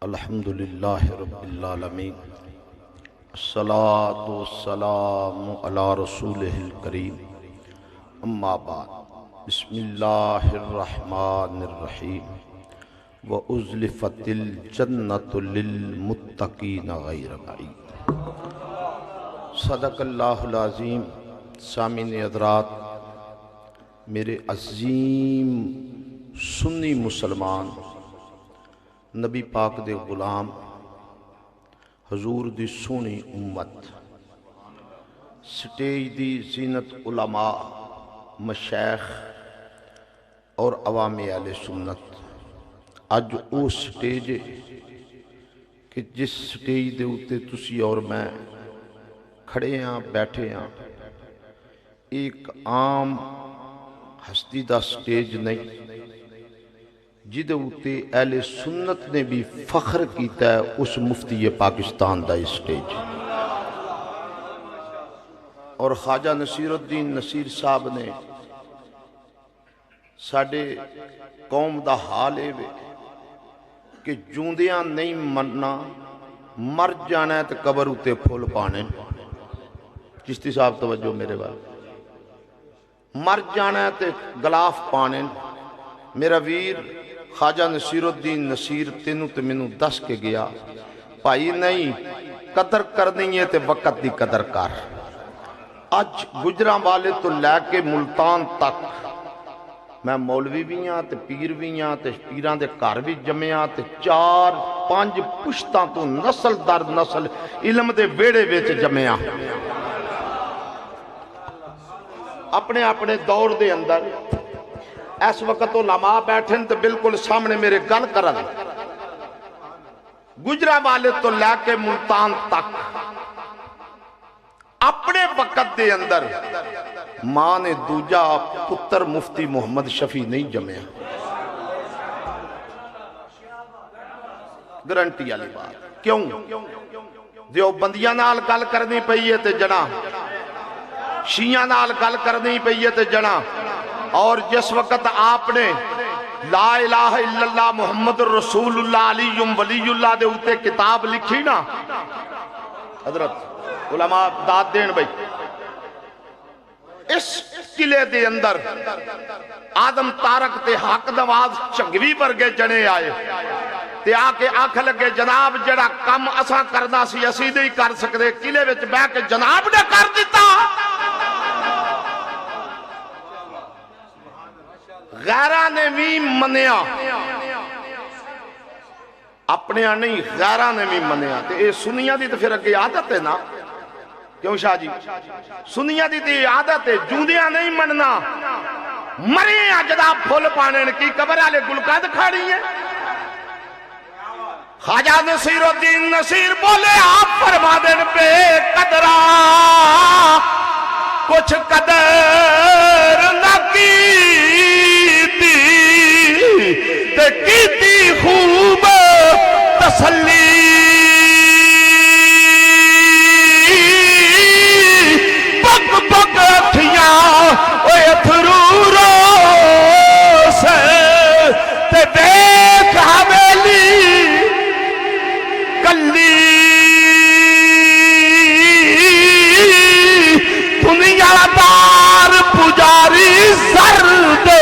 الحمدللہ رب العالمین الصلاۃ والسلام علی رسولہ الکریم اما بعد بسم اللہ الرحمن الرحیم وَأُزْلِفَتِ الْجَنَّةُ لِلْمُتَّقِينَ غَيْرَ بَعِيدٍ۔ صدق اللہ العظیم۔ سامعین حضرات، میرے عظیم سنی مسلمان نبی پاک دے غلام حضور دی سونی امت، سٹیج دی زینت علماء، مشائخ اور عوام اہل سنت، اج او سٹیج کہ جس سٹیج دے اتے تسی اور میں کھڑے ہیں، بیٹھے ہیں، ایک عام ہستی دا سٹیج نہیں، جدے اتے اہل سنت نے بھی فخر کیتا ہے اس مفتی پاکستان دا سٹیج۔ اور خواجہ نصیر الدین نصیر صاحب نے ساڑے قوم دا حال ہے کہ جوندیاں نہیں مننا، مر جانا ہے تو قبر اتے پھول پانے۔ چشتی صاحب توجہ میرے بات، مر جانا ہے تو گلاف پانے۔ میرا ویر خواجہ نصیر الدین نصیر تینوں تے مینوں دس کے گیا، بھائی نہیں قدر کرنی ہے تے وقت دی قدر کر۔ اج گجراں والے تو لے کے ملتان تک میں مولوی بھی ہاں تے پیر بھی ہاں تے پیران دے گھر بھی جمے ہاں تے 4-5 پشتاں تو نسل در نسل علم دے ویڑے وچ جمے ہاں۔ اپنے اپنے دور دے اندر اس وقت علماء بیٹھیں تو بالکل سامنے میرے گل کرن، گجرا والے تو لے کے ملتان تک اپنے وقت دے اندر ماں نے دوجا پتر مفتی محمد شفیع نہیں جمعیا۔ گرنٹی والی بات کیوں؟ دیو بندیاں نال گل کرنی پئی ہے تے جنا، شیعہ نال گل کرنی پئی ہے تے جنا۔ اور جس وقت آپ نے لا الہ الا اللہ محمد رسول اللہ علی ولی اللہ دے اتے کتاب لکھی نا، حضرت علماء داد دین بھائی، اس قلعے دے اندر آدم تارک تے حق نواز چنگوی ورگے جنے آئے تے آکے آکھ لگے جناب جڑا کم اساں کرنا سی اسی نہیں کر سکتے، قلعے وچ بہ کے جناب نے کر دیتا۔ غیرہ نے بھی منیا، اپنے نہیں غیرہ نے بھی منیا۔ تے اے سنیہ دی تو پھر اگے عادت ہے نا، کیوں شاہ جی؟ سنیہ دی تے عادت ہے، جوندیاں نہیں مننا، مرے اجدا پھول پانے کی قبر والے گلقد کھاڑی ہے۔ خواجہ نصیر الدین نصیر بولے آپ فرما دین بے قدرہ کچھ قدر نہ کیتی خوب تسلی، پک پک اکھیاں اوے اتھرو رو سے تے دیکھ حویلی کلی، دنیا دار پجاری سر دے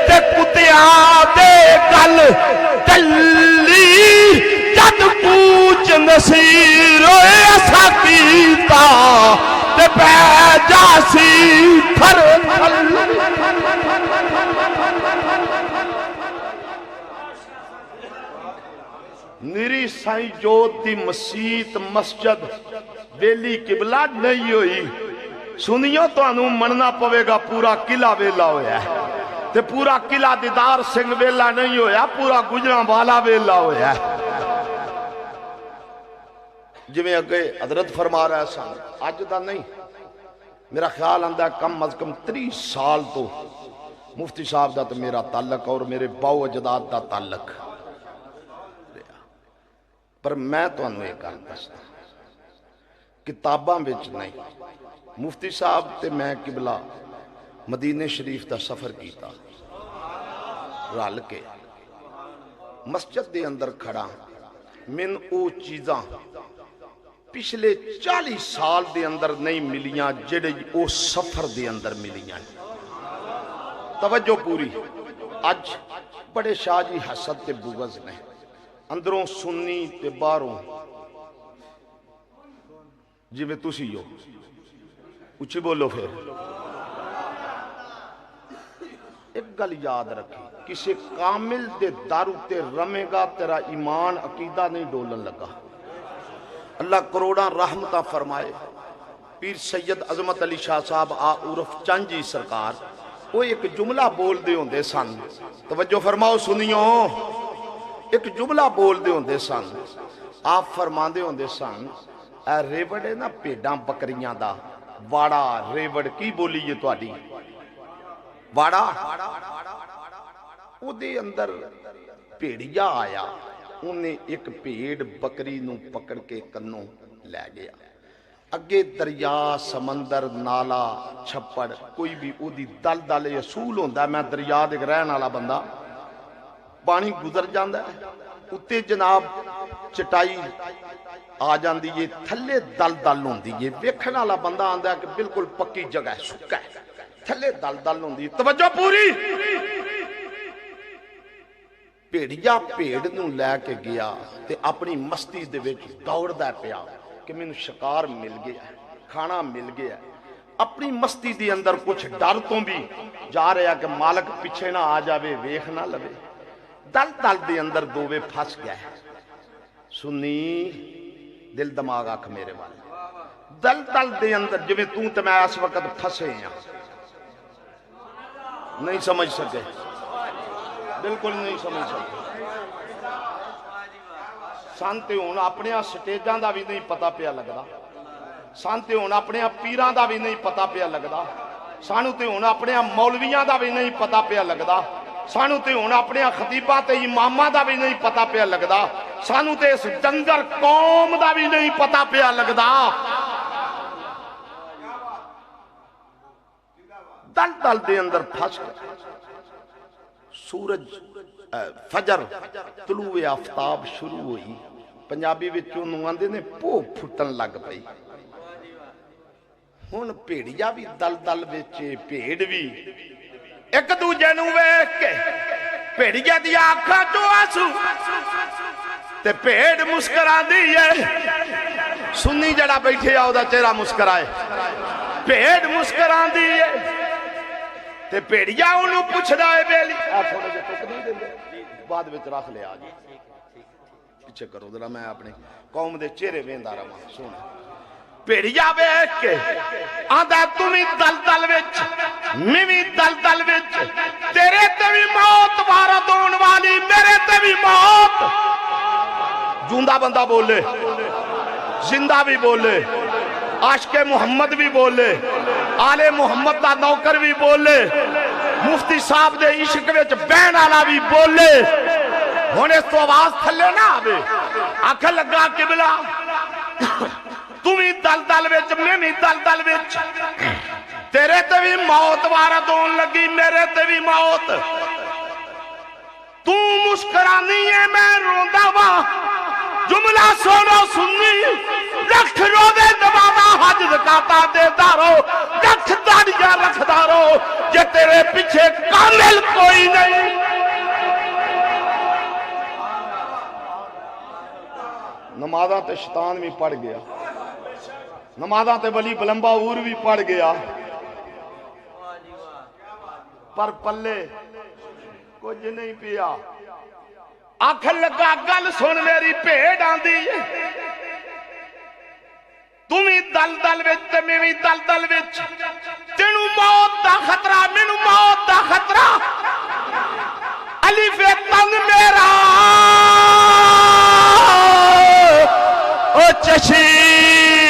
تے کتیاں دے گل چلی، جد پوچھ نصیر ایسا کیتا تے پہ جاسی تھر تھل۔ نیری سائیں جوت دی مسیت مسجد ویلی قبلہ نہیں ہوئی، سنیوں تو انہوں مننا پوے گا پورا قلعہ ویلا ہویا ہے تے پورا قلعہ دیدار سنگھ ویلا نہیں ہویا، پورا گجراں والا ویلا ہویا ہے۔ جو میں اگے حضرت فرما رہا ہے سان آج دا نہیں، میرا خیال اندہ کم از کم 30 سال تو مفتی صاحب دا تو میرا تعلق اور میرے باو اجداد دا تعلق، پر میں تو انہوں ایک گل دستا کتاباں وچ نہیں۔ مفتی صاحب تے میں قبلہ مدینہ شریف دا سفر کیتا رل کے، مسجد دے اندر کھڑا من او چیزاں پچھلے 40 سال دے اندر نہیں ملیاں جڑے او سفر دے اندر ملیاں. توجہ پوری. اج بڑے شاہ جی حسد تے بغض نے اندروں سنی تے باہروں جی میں تسی ہو اچھی بولو. پھر ایک گل یاد رکھی کسی کامل دے دارو تے رمے گا تیرا ایمان عقیدہ نہیں ڈولن لگا. اللہ کروڑاں رحمتہ فرمائے. پیر سید عظمت علی شاہ صاحب عرف چند جی سرکار وہ ایک جملہ بول دے ہوندے سن. توجہ فرماؤ سنیو. ایک جملہ بول دے ہوندے سن. آپ فرما دے ہوندے سن اے ریوڑ ہے نا پیڈاں بکریاں دا واڑا ریوڑ کی بولی یہ تواڈی واڑا او دے اندر پیڑیا آیا انہیں ایک پیڑ بکری نو پکڑ کے کنوں لے گیا. اگے دریا سمندر نالا چھپڑ کوئی بھی او دی دل دل اصول ہوندا ہے. میں دریا دے رہن والا بندہ پانی گزر جاندا ہے اتے جناب چٹائی آ جاندی ہے تھلے دل دل ہوندی ہے. ویکھن والا بندہ آندا ہے کہ بالکل پکی جگہ ہے سکا ہے تھلے دل دل ہوندی. توجہ پوری. پیڑیا پیڑ نو لے کے گیا تے اپنی مستی دے وچ دوڑدا پیا کہ مینوں شکار مل گیا ہے کھانا مل گیا ہے. اپنی مستی دے اندر کچھ ڈر تو بھی جا رہا کہ مالک پیچھے نہ آ جاوے ویکھ نہ لوے. دل دل دے اندر دووے پھس گیا ہے. سنی دل دماغ آکھ میرے والے دل دل دے اندر جویں تو تے میں اس وقت پھسے ہیں نہیں سمجھ سکے بالکل نہیں سمجھ سکے. سانتے ہون اپنے سٹیجاں دا بھی نہیں پتا پیا لگدا. سانتے ہون اپنے پیراں دا بھی نہیں پتا پیا لگدا. سانو تے ہون اپنے مولویاں دا بھی نہیں پتا پیا لگدا. سانو تے ہون اپنے خطیباں تے اماماں دا بھی نہیں پتا پیا لگدا. سانو تے اس ڈنگر قوم دا بھی نہیں پتا پیا لگدا. دل دل دے اندر پھس گئے. سورج فجر طلوع آفتاب شروع ہوئی. پنجابی وچوں نوں آندے نے پو پھٹن لگ پئی. ہن بھیڑیا بھی دل دل وچ بھیڑ بھی ایک دوجے نوں ویکھ کے بھیڑیا دی آنکھاں چوں آنسو تے بھیڑ مسکراندی ہے. سنی جڑا بیٹھے آ دا چہرہ مسکرائے. بھیڑ مسکراندی ہے تے بھیڑیا انہوں پوچھدا ہے بیلی تھوڑے جے ٹک نہیں دیندے بعد وچ رکھ لے آ جی پیچھے کرو ذرا میں اپنی قوم دے چہرے ویندا رہواں. سن بھیڑیا ویکھ کے آندا تمی دل دل وچ میں بھی دل دل وچ تیرے تے بھی موت وارد ہون والی میرے تے بھی موت. جوندا بندہ بولے زندہ بھی بولے عاشق محمد بھی بولے آل محمد دا نوکر بھی بولے مفتی صاحب دے عشق وچ بہن والا بھی بولے. ہن اس تو آواز تھلے نہ آوے. آکھ لگا قبلہ تو بھی دل دل وچ میں بھی دل دل وچ تیرے تے بھی موت وارد ہون لگی میرے تے بھی موت. تو مسکرانی ہے میں روندا وا. جملہ سنو سنی رکھ رو دے نمازہ حج زکاتہ دے دارو رکھ داڑیاں رکھ دارو جے تیرے پیچھے کامل کوئی نہیں. نمازہ تے شیطان بھی پڑھ گیا. نمازہ تے ولی بلمباور بھی پڑھ گیا. پر پلے کچھ نہیں پیا. آنکھ لگا گل سن میری بھیڑ آندی تمی دل دل وچ تے میں بھی دل دل وچ تینوں موت دا خطرہ مینوں موت دا خطرہ. الف تنگ میرا او چشمہ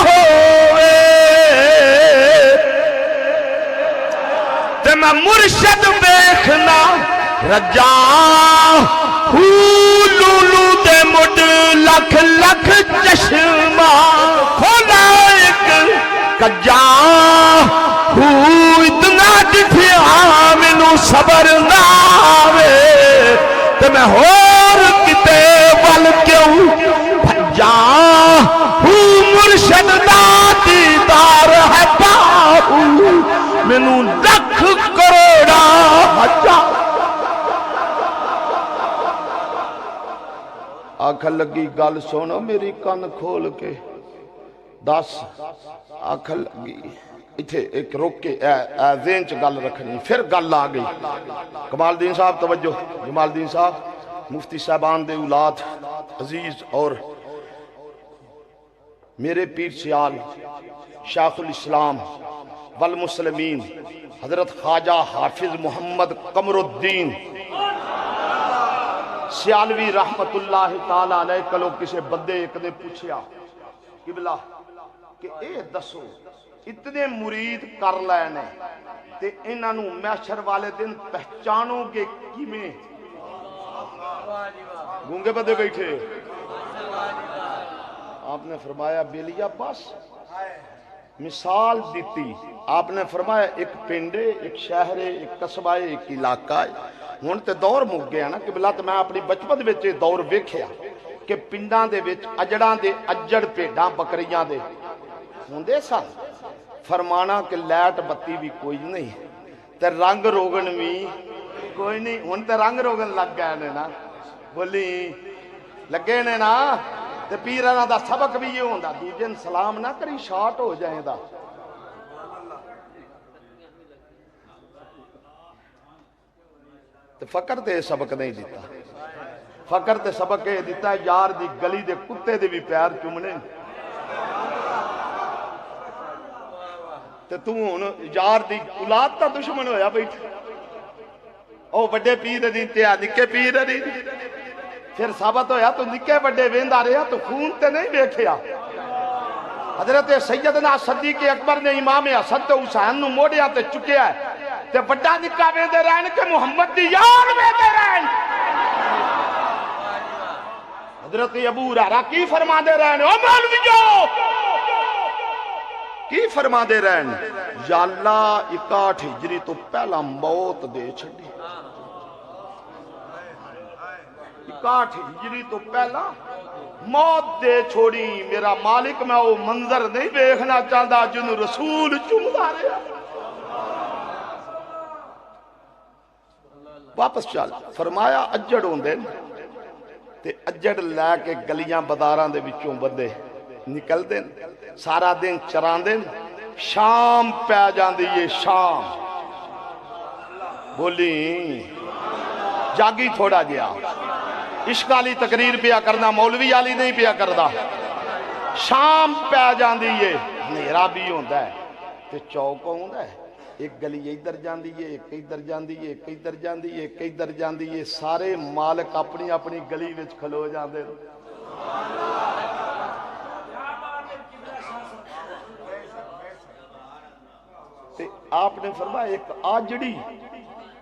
ہوئے تے میں مرشد بیکھنا رجا لولو دے مڈ لکھ لکھ چشمہ کھولا ایک کجا اتنا ڈٹھیا مینوں صبر نہ آوے تے میں ہور کتے ول کیوں بھجا ہوں مرشد دا دیدار ہے باہو مینوں لکھ کروڑا ہزار آکھن لگی گل سنو میری کن کھول کے دس آکھن لگی اتھے ایک روک کے ذہن چ گل رکھنی پھر گل آ گئی کمال الدین صاحب توجہ جمال الدین صاحب مفتی صاحبان دے اولاد عزیز اور میرے پیر سیال شیخ الاسلام والمسلمین حضرت خواجہ حافظ محمد قمر الدین سیالوی رحمت اللہ تعالیٰ علیہ کلو کسے بندے ایک نے پوچھیا قبلہ کہ اے دسو اتنے مرید کر لینے تے انہوں محشر والے دن پہچانو گے کی میں گونگے بندے بیٹھے آپ نے فرمایا بیلیا بس مثال دیتی آپ نے فرمایا ایک پنڈے ایک شہرے ایک قصبہ ایک علاقہ ہون تے دور مک گیا نا کہ بلا تو میں اپنی بچپن وچ دور ویکھیا کہ پنڈاں دے وچ اجڑاں دے اجڑ پیڈاں بکریاں دے ہوندے سن فرمانا کہ لائٹ بتی بھی کوئی نہیں تے رنگ روگن بھی کوئی نہیں ہن تے رنگ روگن لگ گئے نے نا بولی لگے نے نا تے پیراں دا سبق بھی یہ ہوندا دوجے نوں سلام نہ کری شارٹ ہو جائے دا تے فقر تے سبق نہیں دیتا فقر تے سبق یہ دیتا یار دی گلی دے کتے دے بھی پیر چومنے تے تو ہن یار دی اولاد تا دشمن ہویا بیٹھا او بڑے پیر دی تے نکے پیر دی پھر ثابت ہویا تو نکے بڑے ویندا رہیا تو خون تے نہیں ویکھیا حضرت سیدنا صدیق اکبر نے امام حسن تے حسین نو موڑیا تے چکیا ہے تے بڑا نکا ویندے رہن کہ محمد دی یار ویندے رہن حضرت ابو ہریرہ کی فرما دے رہن او مولویو کی فرما دے رہن یا اللہ 61 ہجری تو پہلا موت دے چھڑی 61 ہجری تو پہلا موت دے چھوڑی میرا مالک میں وہ منظر نہیں دیکھنا چاہتا جنہوں رسول چومدا رہا واپس چل فرمایا اجڑ ہوندے تے اجڑ لے کے گلیاں بازاراں دے وچوں بندے نکل دین سارا دن چران دین شام پہ جاندی یہ شام بولی جاگی تھوڑا گیا عشق والی تقریر پیا کرنا مولوی والی نہیں پیا کردا شام پہ جاندی یہ ہنیرا بھی ہوندا ہے تے چوک ہوندا ہے ایک گلی ادھر جاندی ہے ایک ادھر جاندی ہے ایک ادھر جاندی ہے ایک ادھر جاندی ہے سارے مالک اپنی اپنی گلی وچ کھلو جاندے تے آپ نے فرمایا ایک آجڑی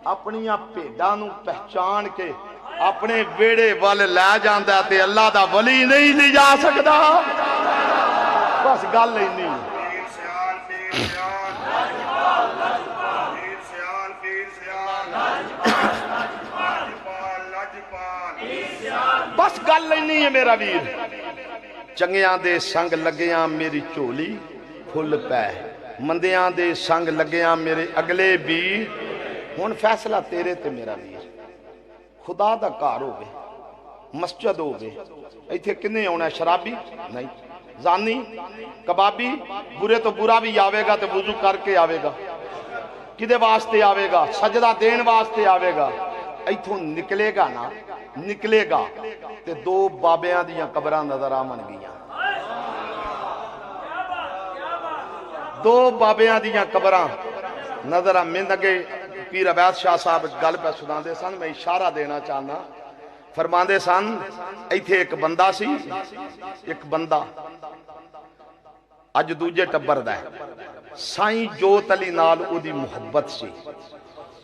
اپنی بھیڈاں نوں پہچان کے اپنے بیڑے والے لے جاندا تے اللہ دا ولی نہیں لے جا سکدا بس گل ہی نہیں بس گل ہی نہیں ہے میرا ویر چنگیاں دے سنگ لگیاں میری چولی پھل پے مندیاں دے سنگ لگیاں میرے اگلے بھی ہن فیصلہ تیرے تے میرا ویر خدا دا کار ہوگے مسجد ہوگے ایتھے کنے ہونا ہے شرابی نہیں زانی کبابی برے تو برا بھی آوے گا تے وضو کر کے آوے گا کدے واسطے آوے گا سجدہ دین واسطے آوے گا ایتھوں نکلے گا نا نکلے گا تے دو بابیاں دیاں قبراں نظر آمن گیاں دو بابیاں دیاں قبراں نظر آمن گے پیر عبید شاہ صاحب گل پہ سنا دے سن میں اشارہ دینا چاہنا فرما دے سن ایتھے ایک بندہ سی ایک بندہ اج دوجے ٹبر دا ہے سائیں جوت علی نال او دی محبت سی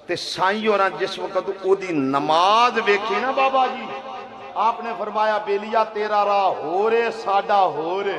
تے سائیں اور جس وقت او دی نماز ویکھی نا بابا جی آپ نے فرمایا بیلیا تیرا راہ ہو رے ساڈا ہو رے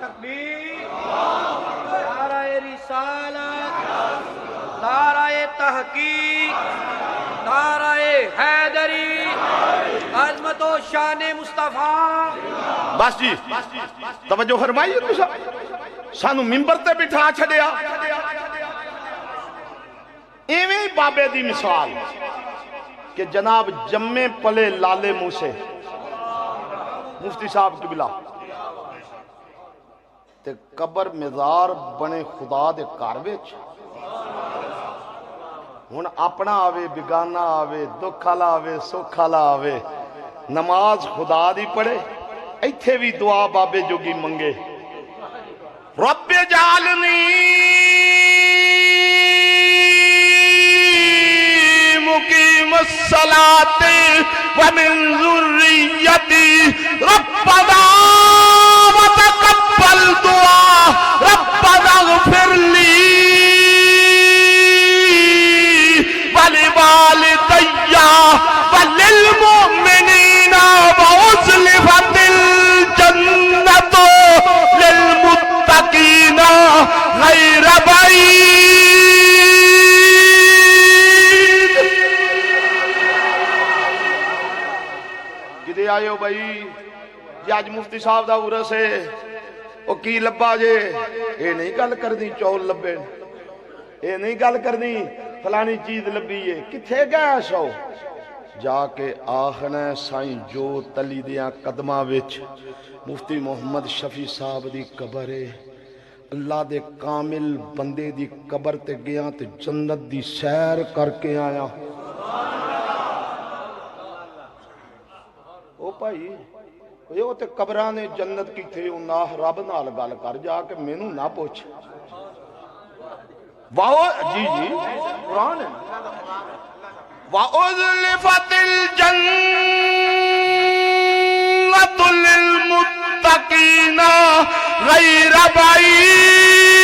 تکبیر، نعرہ رسالت، نعرہ تحقیق، نعرہ حیدری، عظمت و شان مصطفیٰ. بس جی توجہ فرمائیے تسا سانو ممبر تے بٹھا چھڑیا ایویں بابے دی مثال کہ جناب جمے پلے لالے منہ سے مفتی صاحب قبلہ تے قبر مزار بنے خدا دے گھر وچ ہن اپنا آوے بگانا آوے دکھ والا آوے سکھ والا آوے نماز خدا دی پڑھے ایتھے بھی دعا بابے جوگی منگے رب جعلنی مقیم الصلاۃ ومن ذریتی ربنا وتقبل دعا ربنا اغفر لی ولوالدی وللمؤمنین وأزلفت الجنۃ للمتقین غیر بعید. کدے آئے ہو بھائی جی آج مفتی صاحب دا عرس ہے وہ کی لبا جے اے نہیں گل کرنی چول لبے اے نہیں گل کرنی فلانی چیز لبی ہے کتھے گیا سو جا کے آخنا سائیں جو تلی دیاں قدمہ وچ مفتی محمد شفیع صاحب دی قبر ہے اللہ دے کامل بندے دی قبر تے گیا تے جنت دی سیر کر کے آیا. او بھائی یہ تے قبران نے جنت کی تھے اناہ رب نال گل کر جا کے مینوں نہ پوچھ واو جی جی قرآن ہے وَأُزْلِفَتِ الْجَنَّةُ لِلْمُتَّقِينَ غَيْرَ بَعِيدٍ.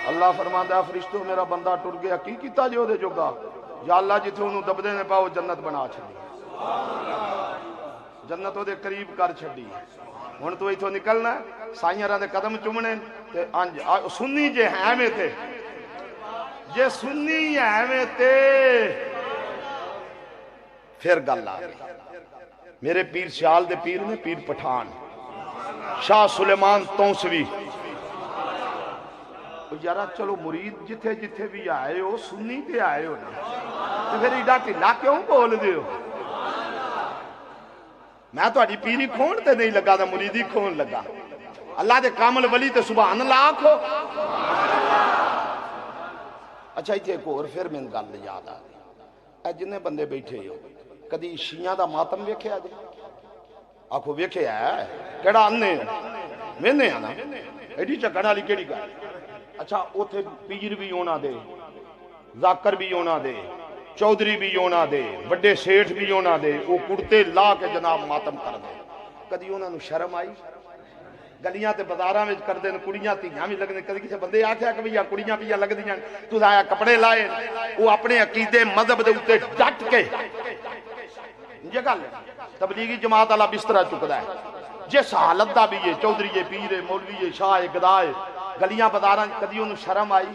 اللہ فرماتا ہے فرشتوں میرا بندہ ٹر گیا کی کیتا جو دے جوگا یا اللہ جتھے انہوں دبدے نے پاؤ جنت بنا چھڑی جنت دے قریب کر چھڑی ہن تو ایتھوں نکلنا سائیاں دے قدم چومنے تے انج سنی جے ہیں میں تے جے سنی ہے میں تے پھر گل آ گئی میرے پیر سیال دے پیر نے پیر پٹھان شاہ سلیمان تونسوی یارا چلو مرید جتھے جتھے بھی آئے ہو سنی تے آئے ہو نا تو پھر ایڈا ٹھلا کیوں بول دے ہو میں تو اڈی پیری کھون تے نہیں لگا دا مریدی کھون لگا اللہ دے کامل ولی تے سبحان اللہ آکھو. اچھا ایتھے ایک اور پھر میں گل یاد آ گئی اے جنے بندے بیٹھے ہو کدی شیعہ دا ماتم ویکھیا جی آکھو ویکھیا ہے کیڑا انے وینے آنا ایڈی چکڑ والی کیڑی گل. اچھا اوتھے پیر بھی ہونا دے ذاکر بھی ہونا دے چودھری بھی ہونا دے بڑے سیٹھ بھی ہونا دے وہ کڑتے لا کے جناب ماتم کر دے کدی انہاں نوں شرم آئی گلیاں تے بازاراں وچ کر دین کڑیاں تھیاں بھی لگنے کدی کسے بندے آکھیا کہ بھیا کڑیاں پیاں لگدیاں تو آیا کپڑے لائے وہ اپنے عقیدے مذہب دے اوتے ڈٹ کے یہ گل تبلیغی جماعت والا بسترا چکدا ہے جس حالت دا بھی ہے چودھری ہے پیر ہے مولوی ہے شاہ ہے گدا ہے گلیاں بازاراں کدی انہوں شرم آئی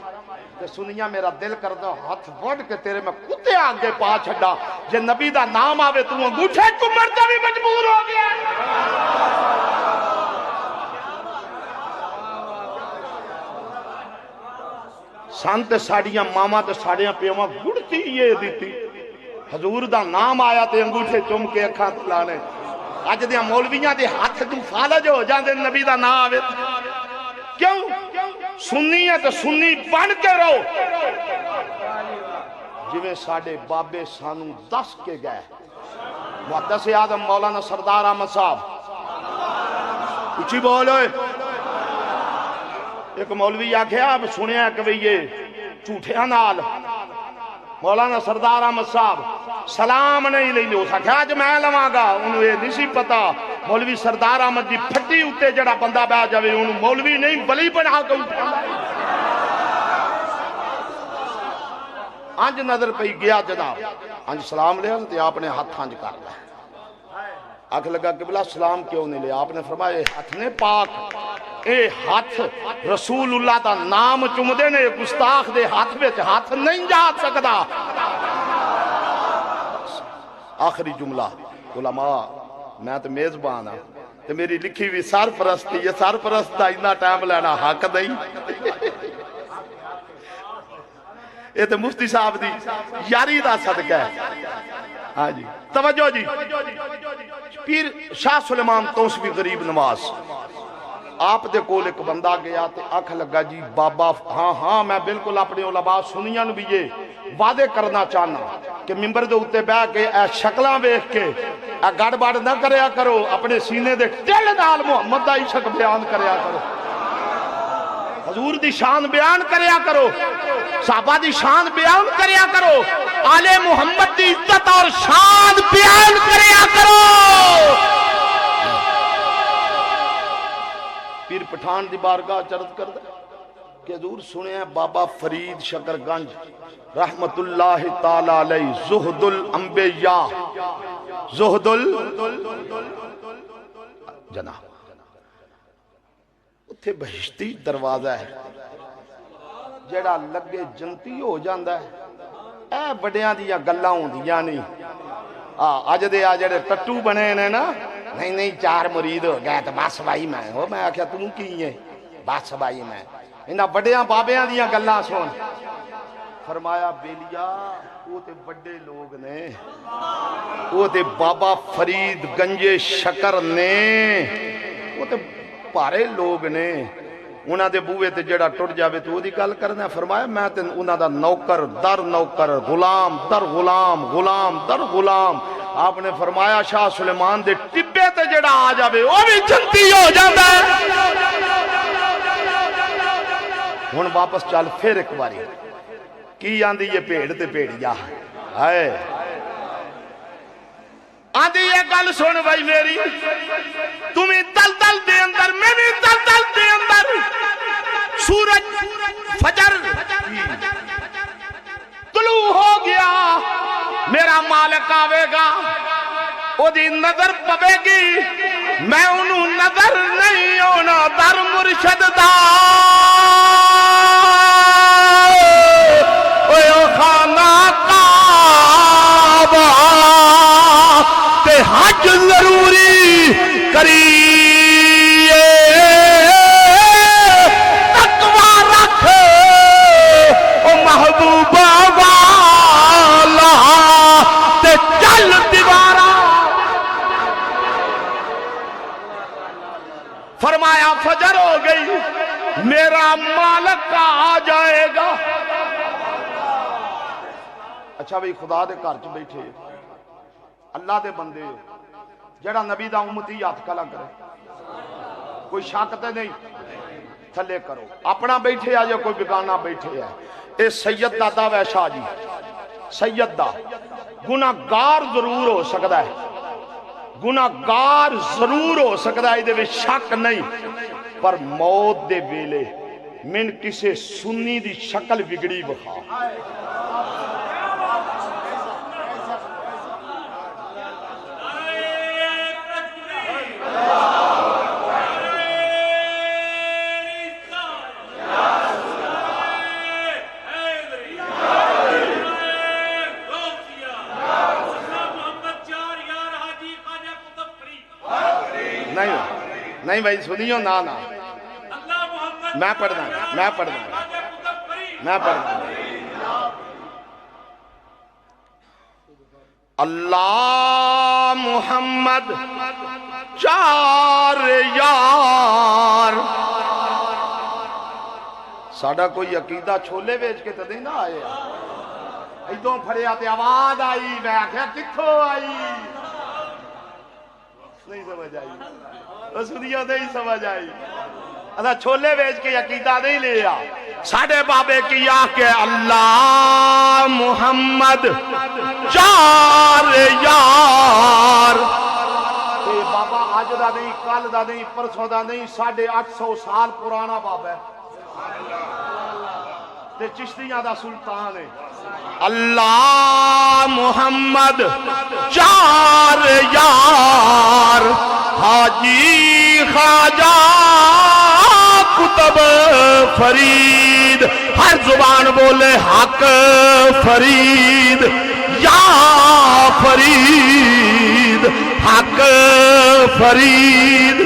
کہ سنیا میرا دل کردا ہاتھ وڈ کے تیرے میں کتے آگے پا چھڈا جے نبی دا نام آوے تو انگوٹھے چمڑ تے بھی مجبور ہو گیا. سانتے ساڑیاں ماما تے ساڑیاں پیواں گڑتی یہ دیتی حضور دا نام آیا تے انگوٹھے چم کے اکھاں تلانے اج دیاں مولویاں دے ہاتھ تو فالج ہو جاندے نبی دا نام آوے کیوں سنی ہے تو سنی بن کے رہو جویں ساڑے بابے سانو دس کے گئے محدث اعظم مولانا سردار احمد صاحب اچھی بولے ایک مولوی آکھیا اب سنیا کہ بھئی یہ جھوٹیاں نال مولانا سردار احمد صاحب سلام نہیں لیں دے اس آکھیا آج میں لواں گا انہوں یہ نہیں سی پتا مولوی سردار احمد دی پھٹی اتے جڑا بندہ بہ جاوے انہوں مولوی نہیں بلی بنا کے اٹھا انج نظر پہ گیا جناب انج سلام لیا تے آپ نے ہاتھ انج کر لیا آنکھ لگا قبلہ سلام کیوں نہیں لیا؟ آپ نے فرمایا ہاتھ نے پاک، اے ہاتھ رسول اللہ دا نام چمدے نے، گستاخ دے ہاتھ وچ ہاتھ نہیں جا سکدا۔ آخری جملہ، علماء میں تو میزبان ہاں تے میری لکھی بھی سرپرستی، یہ سرپرست دا اتنا ٹائم لینا حق نہیں۔ یہ تو مفتی صاحب دی یاری دا صدقہ ہے۔ ہاں جی توجہ جی، پیر شاہ سلیمان توسوی غریب نواز آپ دے کول ایک بندہ گیا تے آنکھ لگا جی بابا ہاں میں بالکل اپنے علماء سنیاں بھی یہ وعدے کرنا چاہنا کہ ممبر دے اتے بیٹھ کے اے شکلاں ویکھ کے اے گڑ بڑ نہ کریا کرو، اپنے سینے دے دل نال محمد دا عشق بیان کریا کرو، حضور دی شان بیان کریا کرو، صحابہ دی شان بیان کریا کرو، آل محمد دی عزت اور شان بیان کریا کرو۔ پیر پٹھان دی بارگاہ چرد کر دے کہ حضور سنے ہیں بابا فرید شکر گنج رحمت اللہ تعالی علیہ زہد الانبیاء، زہد جناب اتھے بہشتی دروازہ ہے جڑا لگے جنتی ہو جاندہ ہے۔ اے بڑیاں دیا گلاں ہوندیاں نہیں، آج دے آجڑے ٹٹو بنے نے نا، نہیں چار مرید ہو گئے تو بس بھائی میں ہو، میں آکھیا تم کی ہے بس بھائی میں، انہاں بڑیاں بابیاں دیا گلاں سن۔ فرمایا بیلیا وہ تے بڑے لوگ نے، وہ تے بابا فرید گنجے شکر نے، وہ تے پارے لوگ نے، انہاں دے بوئے تے جڑا ٹوٹ جاوے تو وہ دی گل کرنا ہے۔ فرمایا میں تے انہاں دا نوکر در نوکر، غلام در غلام، غلام در غلام۔ آپ نے فرمایا شاہ سلیمان دے ٹبے تے جڑا آ جاوے وہ بھی جنتی ہو جاتا ہے۔ ہن واپس چل پھر ایک باری کی آندی یہ پیڑ تے پیڑیا ہے، آندی یہ گل سن بھائی میری، تمہیں دل دے اندر میں بھی دل دے اندر، سورج فجر طلوع ہو گیا، میرا مالک آوے گا، او دی نظر پوے گی، میں انہوں نظر نہیں ہونا در مرشد دا، اوہ خانہ کعبہ تے حج ضروری کریے، تقوی رکھ او محبوبہ والا تے چل دیوارا۔ فرمایا فجر ہو گئی، میرا مالک آ جائے گا۔ اچھا بھئی خدا دے گھر چ بیٹھے اللہ دے بندے جڑا نبی دا امتی ہاتھ کھلا کرے، کوئی شک تے نہیں، تھلے کرو، اپنا بیٹھے آ یا کوئی بیگانہ بیٹھے ہے۔ اے سید دا دعوی شاہ جی، سید دا گناہگار ضرور ہو سکتا ہے، گناہگار ضرور ہو سکتا ہے، دے شک نہیں، پر موت دے ویلے من کسے سنی دی شکل بگڑی بخا۔ نہیں بھائی سنیو نا میں پڑھنا اللہ محمد چار یار، ساڑھا کوئی عقیدہ چھولے بیچ کے تو نہیں نہ آئے، ایدوں پھڑے آتے آواز آئی، میں آکھیا کتھوں آئی، نہیں سمجھ آئی، سنیوں نہیں سمجھ آئی، ادا چھولے بیچ کے عقیدہ نہیں لیا، ساڑھے بابے کیا کہ اللہ محمد چار یار، اے بابا آج دا نہیں، کل دا نہیں، پرسوں دا نہیں، 850 سال پرانا بابا ہے، تے چشتیاں دا سلطان ہے اللہ محمد چار یار حاجی خواجہ کتب فرید ہر زبان بولے حق فرید یا فرید حق فرید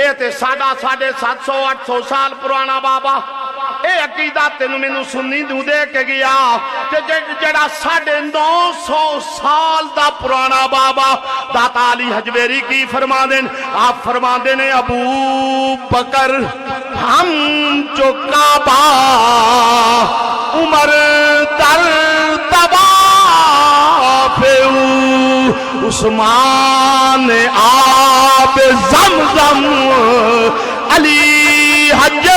اے تے ساڑھا 750-800 سال پرانا بابا اے عقیدہ تینو میں نو سنی دو دے کے گیا جڑا 950 سال دا پرانا بابا داتا علی حجویری کی فرما دیں آپ فرما دیں ابو بکر ہم جو کعبہ عمر در طواف عثمان آب زمزم علی حج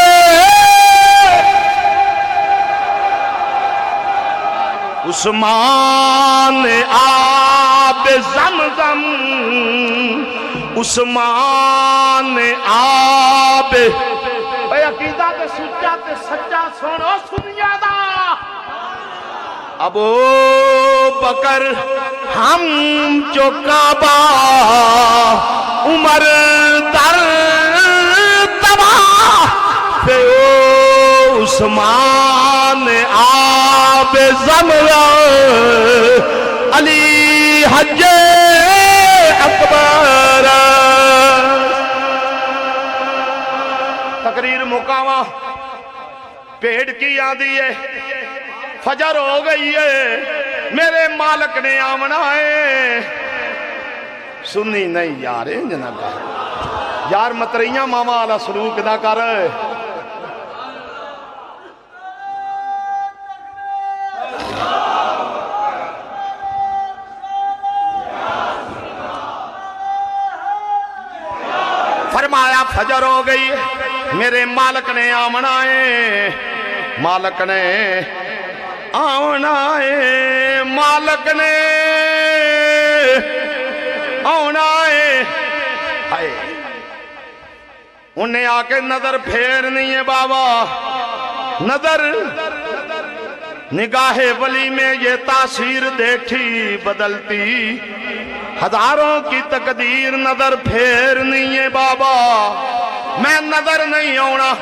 عثمان آب زمزم عثمان آب اے عقیدہ تے سچا تے سچا سنو سنیا دا ابو بکر ہم جو کعبہ عمر در طواف عثمان آب زمزم علی حج اکبر تقریر مقامہ پیڑ کی آدھی ہے فجر ہو گئی ہے میرے مالک نے آمنا ہے سنی نہیں یار انجنہ کا یار متریاں ماما علا سلوک دا کر فرمایا فجر ہو گئی میرے مالک نے آمنا ہے مالک نے آنا ہے مالک نے آنا ہے انہیں آ کے نظر پھیرنی ہے بابا نظر نگاہ ولی میں یہ تاثیر دیکھی بدلتی ہزاروں کی تقدیر نظر پھیرنی ہے بابا میں نظر نہیں آنا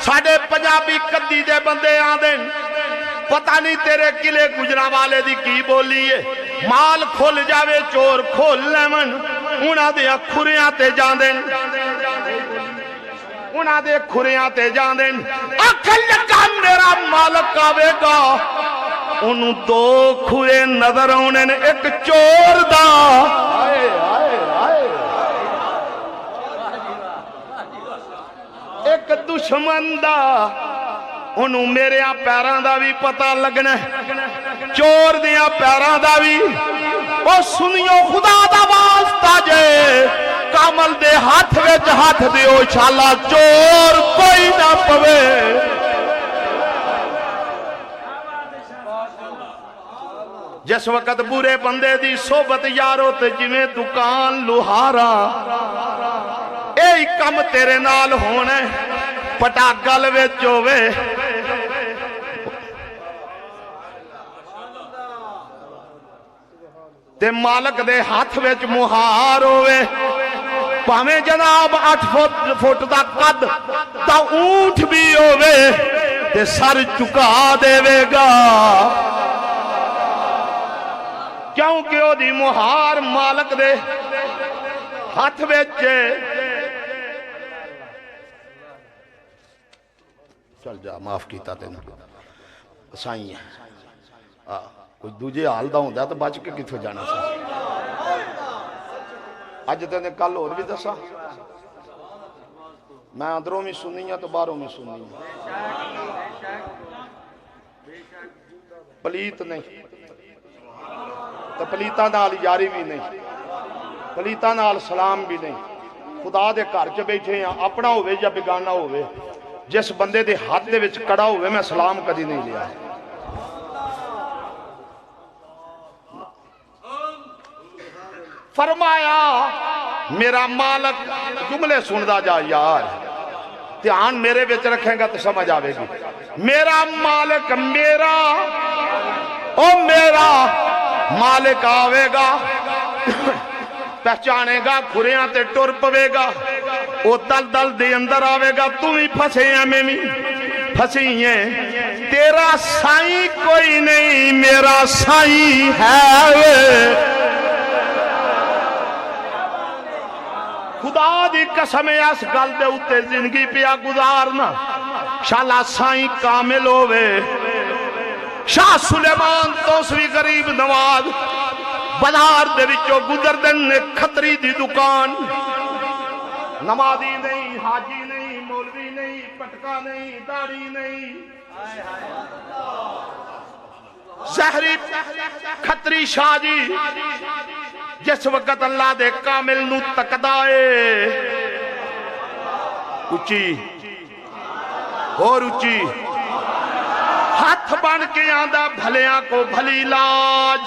ساڑھے پنجابی کدی دے بندے آدھیں پتہ نہیں تیرے قلعے گجرا والے دی کی بولی ہے مال کھول جاوے چور کھول لیمن انہاں دے کھریاں تے جاندیں انہاں دے کھریاں تے جاندیں اکھل لگا میرا مالک آوے گا انہوں دو کھرے نظر آنے ایک چور دا ایک دشمن دا انہوں میرے پیران دا بھی پتہ لگنا چور دیا پیران دا بھی او سنیو خدا دا واسطہ جے کامل دے ہاتھ وچ ہاتھ دیو شالا چور کوئی نہ پوے جس وقت برے بندے دی صحبت یارو تے جویں دکان لوہارا اے کم تیرے نال ہونے پٹا گل وچ ہووے تے مالک دے ہاتھ وچ مہار ہووے پاویں جناب 8 فٹ دا قد تا اونٹ بھی ہووے تے سر چکا دے گا کیونکہ او دی مہار مالک دے ہاتھ وچ چل جا معاف کیتا تینوں سائیں کوئی دوجے حال دا ہوندا تو بچ کے کتھوں جانا سا اج تے کل اور بھی دسا میں اندروں میں سنی ہوں تو باہروں میں سنی ہوں پلیت نہیں تو پلیتاں نال یاری بھی نہیں پلیتاں نال سلام بھی نہیں خدا دے گھر چ بیٹھے ہیں اپنا ہوئے یا بیگانہ ہوئے جس بندے دے ہاتھ دے وچ کڑا ہوئے میں سلام کدی نہیں لیا فرمایا میرا مالک جملے سندا جا یار دھیان میرے وچ رکھیں گا تو سمجھ آوے گی. میرا مالک میرا مالک آوے گا پہچانے گا کھریاں تے ٹر پوے گا او دل دے اندر آوے گا تو ہی پھسے ہیں میں بھی پھسی ہیں تیرا سائیں کوئی نہیں میرا سائیں ہے خدا دی قسم اس گل دے اوتے زندگی پیا گزارنا شالا سائیں کامل ہووے شاہ سلیمان توسوی غریب نواز بازار دے وچوں گزردن نے کھتری دی دکان نمازی نہیں حاجی نہیں مولوی نہیں پٹکا نہیں داڑھی نہیں زہری کھتری شاہ جی جس وقت اللہ دے کامل نو تکدائے اچھی اور اچھی ہاتھ بن کے آندہ بھلیاں کو بھلی لاج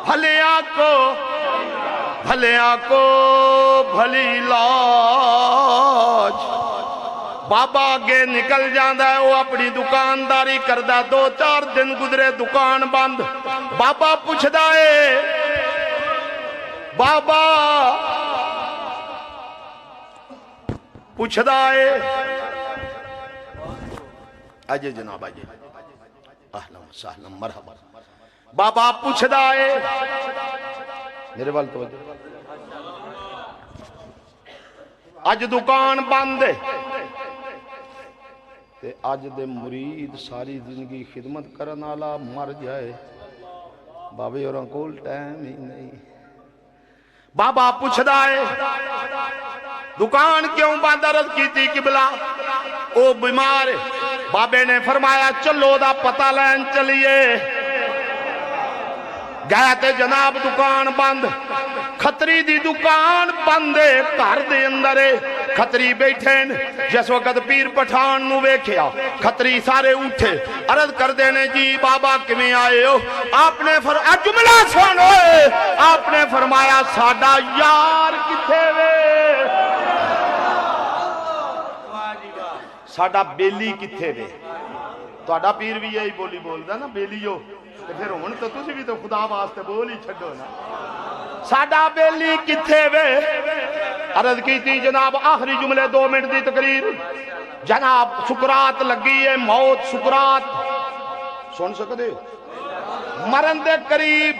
بھلیاں کو بھلی لاج بابا آگے نکل جاندہ ہے وہ اپنی دکانداری کردہ 2-4 دن گزرے دکان بند بابا پوچھدا ہے بابا پوچھدا ہے آجے جناب آجے اہلا و سہلا مرحبا بابا پوچھدا ہے میرے وال توجہ آج دکان بند ہے تے آج دے مرید ساری زندگی خدمت کرن والا مر جائے بابے اور کول ٹائم ہی نہیں بابا پوچھدا ہے دکان کیوں بند عرض کیتی قبلہ او بیمار ہے بابے نے فرمایا چلو دا پتہ لین چلیے گیا تے جناب دکان بند کھتری دی دکان بند ہے گھر دے اندر ہے کھتری بیٹھے جس وقت پیر پٹھان نو ویکھیا کھتری سارے اٹھے عرض کر دینے جی بابا کمیں آئے ہو آپ نے جملہ سنو آپ نے فرمایا ساڈا یار کتھے وے ساڈا بیلی کتھے وے تہاڈا پیر بھی یہی بولی بولدا نا بیلیو تے پھر ہن تو تسی بھی تو خدا واسطے بول ہی چھڈو نا ساڈا بیلی کتھے وے عرض کی تھی جناب آخری جملے 2 منٹ دی تقریر جناب سکرات لگی ہے موت سکرات سن سکتے مرن دے قریب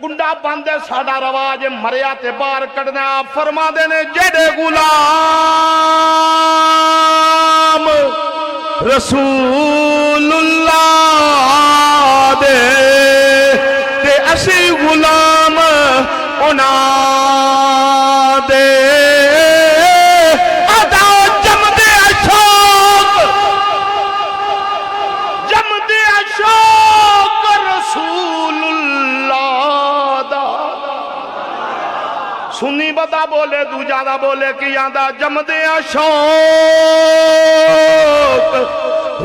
گنڈا بندے ساڑا رواج مریا تے بار کڑنے آپ فرما دینے جڑے غلام رسول اللہ دے تے اسی غلام اونا دے ادا جم دے اشوق رسول اللہ دا سنی بدا بولے دو جادہ بولے کی آدھا جم دے اشوق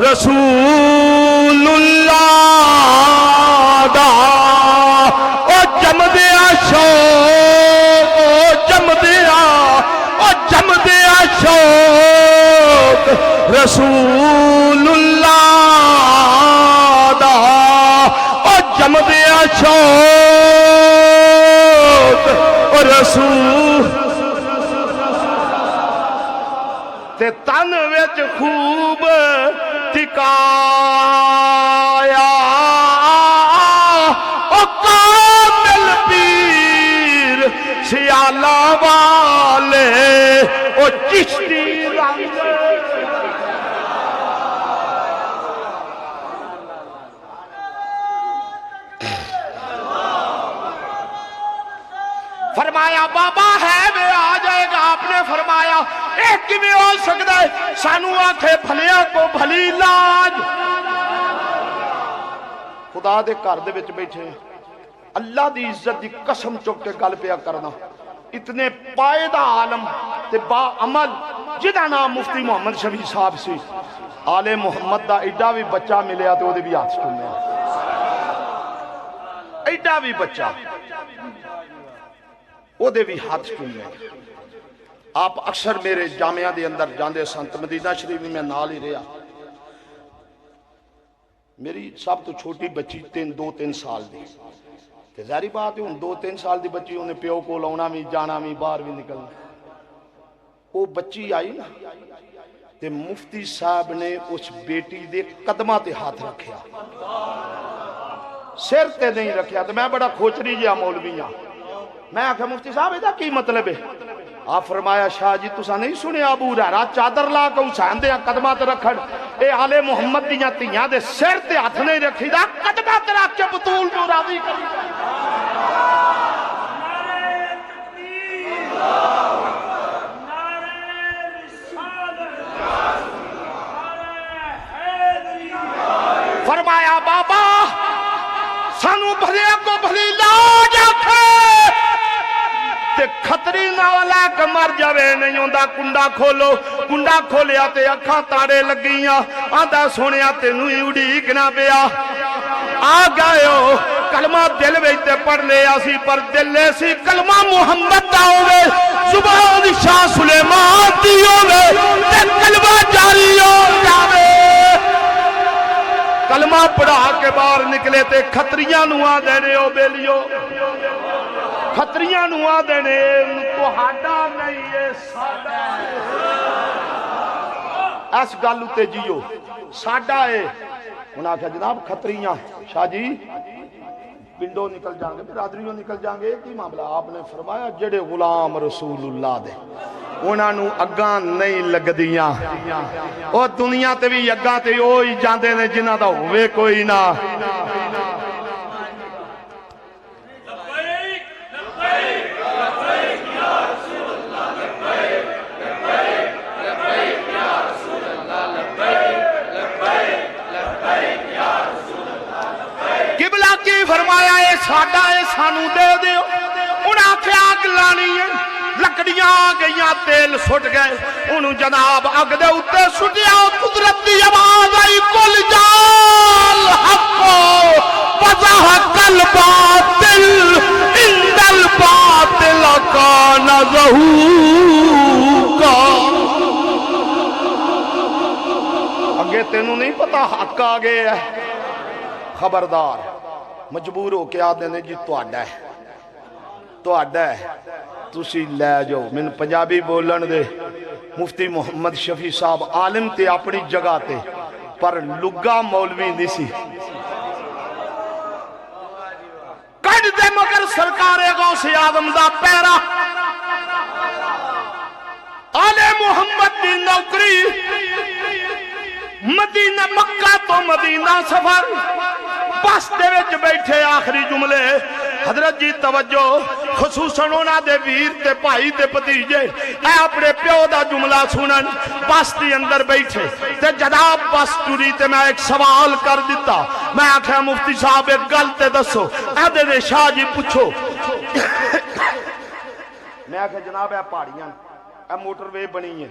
رسول اللہ دا او جم دے اشوق او جم دے اشوق رسول اللہ دا او جم دے اشوق او رسول تے تن وچ خوب ٹکایا او کامل پیر سیالہ والے او چشتی رنگ فرمایا بابا ہے میں آ جائے گا آپ نے فرمایا ایک کی میں ہو سکتا ہے سانو آنکھیں بھلیاں کو بھلی لاج خدا دے گھر دے وچ بیٹھے اللہ دی عزت دی قسم چک کے گل پیا کرنا اتنے پائیدہ عالم تے با عمل جدا نام مفتی محمد شفیع صاحب سی آل محمد دا ایڈا بھی بچہ ملیا تو دے بھی ہاتھ چکنے ایڈا بھی بچہ او دے بھی ہاتھ چکنے آپ اکثر میرے جامعہ دے اندر جاندے سنت مدینہ شریف میں نال ہی رہا. میری سب تو چھوٹی بچی 2-3 سال دی تے ظاہری بات ہے ہن 2-3 سال دی بچی انہیں پیو کو لاؤنا بھی جانا بھی باہر بھی نکلنا. وہ بچی آئی نا تے مفتی صاحب نے اس بیٹی دے قدمہ تے ہاتھ رکھیا, سر تے نہیں رکھیا. تو میں بڑا کھوچری جہا مولوی ہاں. میں آکھا مفتی صاحب یہ کی مطلب ہے؟ آپ فرمایا شاہ جی تسا نہیں سنے ابو ہریرہ چادر لا کے حسین دے قدمہ تے رکھن, اے آل محمد دیاں تیاں دے سر تے ہاتھ نہیں رکھی دا قدمہ تے رکھ کے بطول جو راضی کری. فرمایا بابا سانو بھلے کو بھلی لاج آکھے تے خطری نالا کہ مر جاوے نہیں ہوندہ. کنڈا کھولو, کنڈا کھولیا تے اکھاں تاڑے لگیاں, آدھا سونیا تے نوئی اڑیک نہ پیا. آ گئے ہو کلمہ دل ویتے پڑھ لے آسی پر دل لے سی کلمہ محمد دا ہوئے, زبان شاہ سلیمان دی ہوئے تے کلمہ جاری ہو جاوے. کلمہ پڑھا کے باہر نکلے تے خطریاں نوا دینے ہو بیلیو, خطریاں نوا دینے تو ہاڈا نہیں ہے ساڈا ہے. اس گالو تے جیو ساڈا ہے. انہاں کہا جناب خطریاں شاہ جی پنڈوں نکل جانگے برادریوں نکل جانگے کی معاملہ؟ آپ نے فرمایا جڑے غلام رسول اللہ دے انہاں نو اگاں نہیں لگ دیاں, او دنیا تے بھی اگاں تے اوہی جاندے نے جنہاں دا ہوئے کوئی نہ. قبلہ کی فرمایا اے ساڈا اے سانو دے دیو. انہاں کے آگ لانی ہے, لکڑیاں آ گئیاں تیل سٹ گئے. انہوں جناب اگ دے اتے سٹیا, قدرت دی آواز آئی کل جال حقو وزحق الباطل اند الباطل کان زہوقا. اگے تینوں نہیں پتا حق آگے ہے, خبردار مجبور ہو کے آدھے نے جی تو آڈا ہے, تو آڈا ہے تسی لے جو. من پنجابی بولن دے مفتی محمد شفیع صاحب عالم تے اپنی جگہ تے پر لگا مولوی نہیں سی. کڑ دے مگر سرکار غوث اعظم دا پیرا آل محمد دی نوکری مدینہ مکہ تو مدینہ سفر بس دے وچ بیٹھے آخری جملے. حضرت جی توجہ خصوصاً انہاں دے ویر تے بھائی تے بھتیجے اے اپنے پیو دا جملہ سنن. بس دی اندر بیٹھے تے جناب بس ٹری تے میں ایک سوال کر دیتا. میں آکھیا مفتی صاحب ایک گل تے دسو. اے دے شاہ جی پوچھو. میں آکھیا جناب اے پہاڑیاں اے موٹر وے بنی ہے,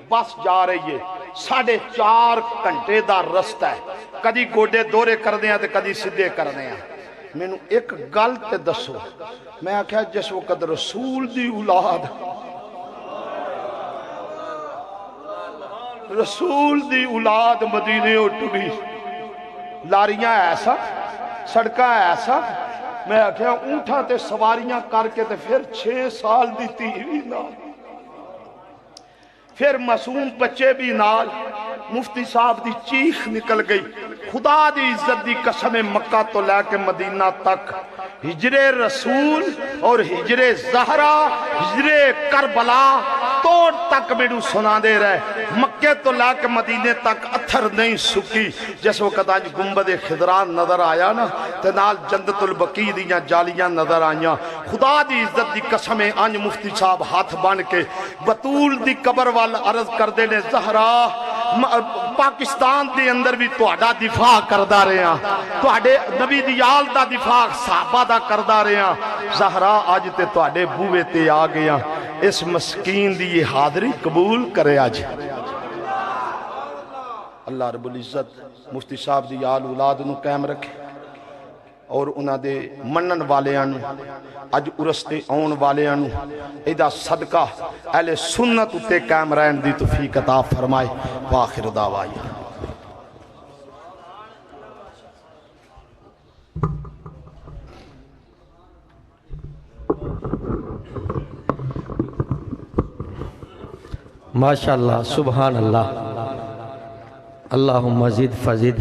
بس جا رہی ہے, 4.5 گھنٹے دا رستہ ہے, کدی گوڈے دورے کر دیاں تے کدی سدھے کر دیاں. میں نو ایک گل تے دسو. میں آکھیا جس وقت رسول دی اولاد مدینے اٹھوی لاریاں ایسا سڑکاں ایسا, میں آکھیا اونٹھاں تے سواریاں کر کے تے پھر 6 سال دی تیوی نال, پھر معصوم بچے بھی نال. مفتی صاحب دی چیخ نکل گئی, خدا دی عزت دی قسم مکہ تو لے کے مدینہ تک ہجر رسول اور ہجر زہرا ہجر کربلا توڑ تک میڈو سنا دے رہے. مکہ تو لے کے مدینے تک اتھر نہیں سکی. جس وقت آج گنبد خضران نظر آیا نا تے نال جنت البقیع دیاں جالیاں نظر آئیاں. خدا دی عزت دی قسم آج مفتی صاحب ہاتھ بن کے بطول دی قبر وال عرض کر دینے زہرا پاکستان دے اندر بھی تہاڈا دفاع کردا رہے ہیں, تہاڈے نبی دی آل دا دفاع صحابہ دا کردا رہے ہیں. زہرا آج تے تہاڈے بوئے تے آ گیا. اس مسکین دی یہ حاضری قبول کرے آج. اللہ رب العزت مفتی صاحب دی آل اولاد نو قائم رکھے. اور انہاں دے منن والیاں نو اج عرس تے آن والیاں نو ایدا صدقہ اہل سنت تے قائم رہن دی توفیق عطا فرمائے وآخر دعوانا ماشاءاللہ سبحان اللہ اللہم مزید فزید